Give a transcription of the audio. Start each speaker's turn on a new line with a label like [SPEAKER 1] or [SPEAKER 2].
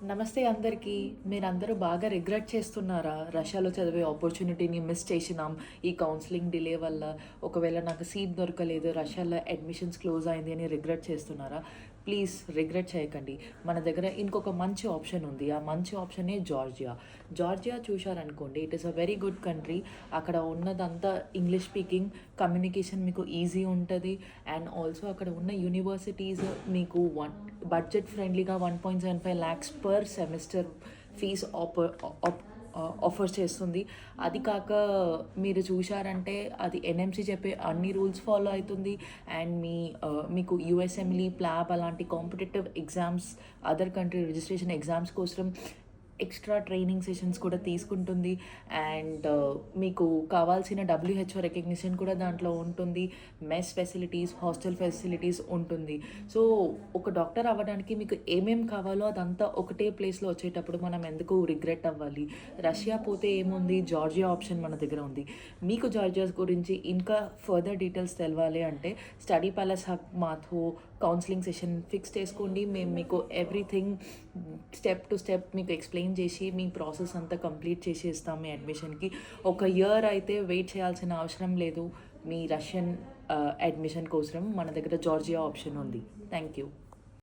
[SPEAKER 1] నమస్తే అందరికీ. మీరందరూ బాగా రిగ్రెట్ చేస్తున్నారా? రష్యాలో చదివే ఆపర్చునిటీని మిస్ చేసినాం ఈ కౌన్సెలింగ్ డిలే వల్ల. ఒకవేళ నాకు సీట్ దొరకలేదు, రష్యాలో అడ్మిషన్స్ క్లోజ్ అయింది అని రిగ్రెట్ చేస్తున్నారా? ప్లీజ్ రిగ్రెట్ చేయకండి. మన దగ్గర ఇంకొక మంచి ఆప్షన్ ఉంది. ఆ మంచి ఆప్షనే జార్జియా. జార్జియా చూశారనుకోండి, it is a very good country. అక్కడ ఉన్నదంతా ఇంగ్లీష్ స్పీకింగ్, కమ్యూనికేషన్ మీకు ఈజీ ఉంటుంది. అండ్ ఆల్సో అక్కడ ఉన్న యూనివర్సిటీస్ మీకు బడ్జెట్ ఫ్రెండ్లీగా 1.75 lakhs per semester fees offer చేస్తుంది. అది కాక మీరు చూశారంటే అది ఎన్ఎంసీ చెప్పే అన్ని రూల్స్ ఫాలో అవుతుంది. అండ్ మీకు యూఎస్ఎంఈ ప్లాబ్ అలాంటి competitive exams, other country registration exams కోసం ఎక్స్ట్రా ట్రైనింగ్ సెషన్స్ కూడా తీసుకుంటుంది. అండ్ మీకు కావాల్సిన డబ్ల్యూహెచ్ఓ రికగ్నిషన్ కూడా దాంట్లో ఉంటుంది. మెస్ ఫెసిలిటీస్, హాస్టల్ ఫెసిలిటీస్ ఉంటుంది. సో ఒక డాక్టర్ అవ్వడానికి మీకు ఏమేం కావాలో అదంతా ఒకటే ప్లేస్లో వచ్చేటప్పుడు మనం ఎందుకు రిగ్రెట్ అవ్వాలి? రష్యా పోతే ఏముంది, జార్జియా ఆప్షన్ మన దగ్గర ఉంది. మీకు జార్జియా గురించి ఇంకా ఫర్దర్ డీటెయిల్స్ తెలవాలి అంటే స్టడీ ప్యాలెస్ హబ్ మాతో కౌన్సిలింగ్ సెషన్ ఫిక్స్ చేసుకోండి. మేము మీకు ఎవ్రీథింగ్ స్టెప్ టు స్టెప్ మీకు ఎక్స్ప్లెయిన్ చేసి మీ ప్రాసెస్ అంతా కంప్లీట్ చేసి ఇస్తాం. మీ అడ్మిషన్కి 1 year అయితే వెయిట్ చేయాల్సిన అవసరం లేదు. మీ రష్యన్ అడ్మిషన్ కోసం మన దగ్గర జార్జియా ఆప్షన్ ఉంది. Thank you.